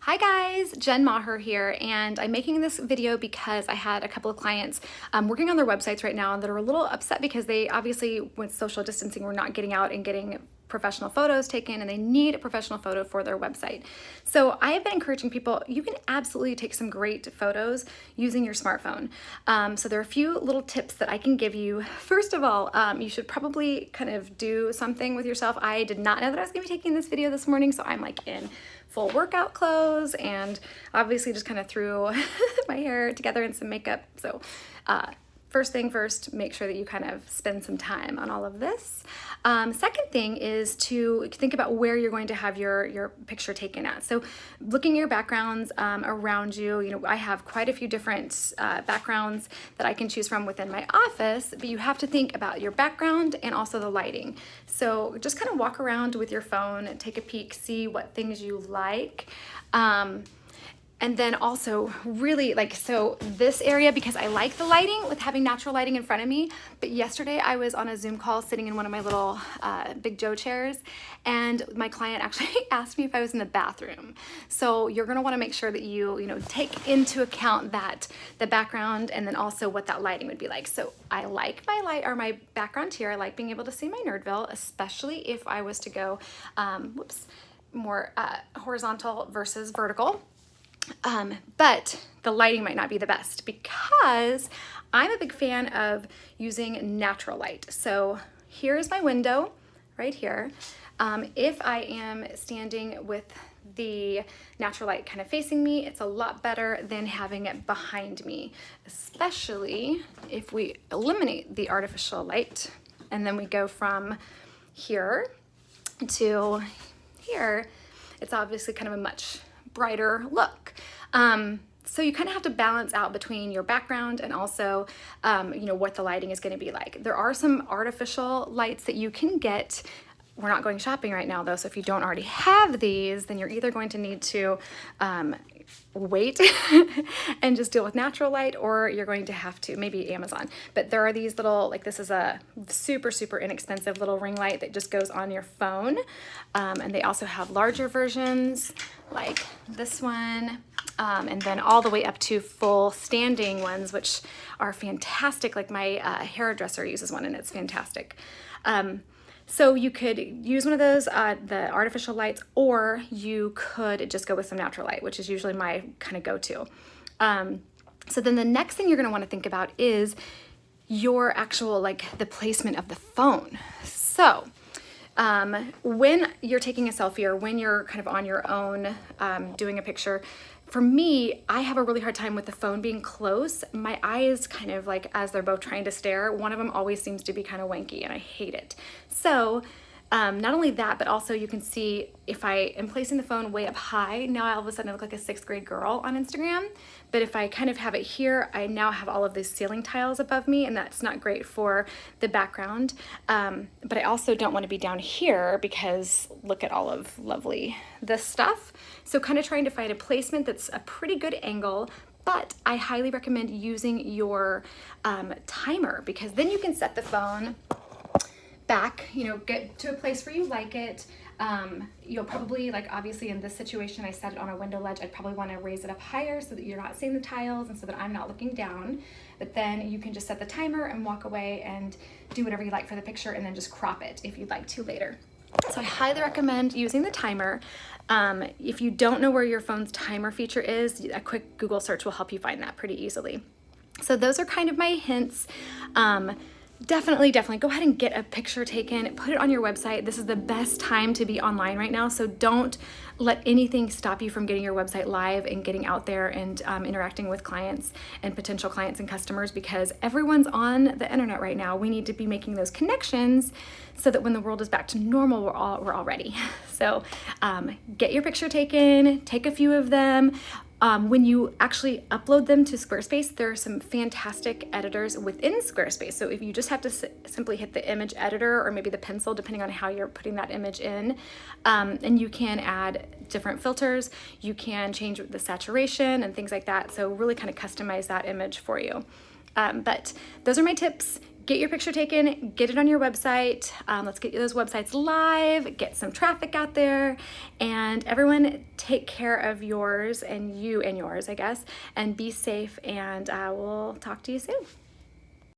Hi guys, Jen Maher here, and I'm making this video because I had a couple of clients working on their websites right now that are a little upset because they obviously, with social distancing, were not getting out and getting professional photos taken, and they need a professional photo for their website. So I have been encouraging people, you can absolutely take some great photos using your smartphone. So there are a few little tips that I can give you. First of all, you should probably kind of do something with yourself. I did not know that I was gonna be taking this video this morning, so I'm like in full workout clothes and obviously just kind of threw my hair together and some makeup. So first thing first, make sure that you kind of spend some time on all of this. Second thing is to think about where you're going to have your picture taken at. So looking at your backgrounds around you, I have quite a few different backgrounds that I can choose from within my office, but you have to think about your background and also the lighting. So just kind of walk around with your phone and take a peek, see what things you like. And then also really so this area, because I like the lighting with having natural lighting in front of me, but yesterday I was on a Zoom call sitting in one of my little Big Joe chairs, and my client actually asked me if I was in the bathroom. So you're gonna wanna make sure that you take into account that, the background, and then also what that lighting would be like. So I like my background here. I like being able to see my Nerdville, especially if I was to go, more horizontal versus vertical. But the lighting might not be the best because I'm a big fan of using natural light. So here's my window right here. If I am standing with the natural light kind of facing me, it's a lot better than having it behind me, especially if we eliminate the artificial light and then we go from here to here. It's obviously kind of a much brighter look. So you kind of have to balance out between your background and also, what the lighting is going to be like. There are some artificial lights that you can get. We're not going shopping right now though, so if you don't already have these, then you're either going to need to wait and just deal with natural light, or you're going to have to, maybe Amazon. But there are these little, this is a super, super inexpensive little ring light that just goes on your phone. And they also have larger versions like this one. And then all the way up to full standing ones, which are fantastic. Like my hairdresser uses one and it's fantastic. So you could use one of those, the artificial lights, or you could just go with some natural light, which is usually my kind of go-to. So then the next thing you're gonna wanna think about is your actual, the placement of the phone. So when you're taking a selfie or when you're kind of on your own doing a picture, for me, I have a really hard time with the phone being close. My eyes kind of as they're both trying to stare, one of them always seems to be kind of wanky and I hate it. So not only that, but also you can see if I am placing the phone way up high, now all of a sudden I look like a 6th grade girl on Instagram. But if I kind of have it here, I now have all of these ceiling tiles above me, and that's not great for the background. But I also don't want to be down here because look at all of this stuff. So kind of trying to find a placement that's a pretty good angle, but I highly recommend using your timer, because then you can set the phone back, get to a place where you like it. You'll probably, obviously in this situation, I set it on a window ledge. I'd probably want to raise it up higher so that you're not seeing the tiles and so that I'm not looking down. But then you can just set the timer and walk away and do whatever you like for the picture, and then just crop it if you'd like to later. So I highly recommend using the timer. If you don't know where your phone's timer feature is, a quick Google search will help you find that pretty easily. So those are kind of my hints. Definitely go ahead and get a picture taken, put it on your website. This is the best time to be online right now, so don't let anything stop you from getting your website live and getting out there and interacting with clients and potential clients and customers, because everyone's on the internet right now. We need to be making those connections so that when the world is back to normal, we're all ready. So get your picture taken, take a few of them. When you actually upload them to Squarespace, there are some fantastic editors within Squarespace. So if you just have to simply hit the image editor or maybe the pencil, depending on how you're putting that image in, and you can add different filters, you can change the saturation and things like that. So really kind of customize that image for you. But those are my tips. get your picture taken, get it on your website. Let's get those websites live, get some traffic out there, and everyone take care of yours and you and yours, I guess, and be safe, and we'll talk to you soon.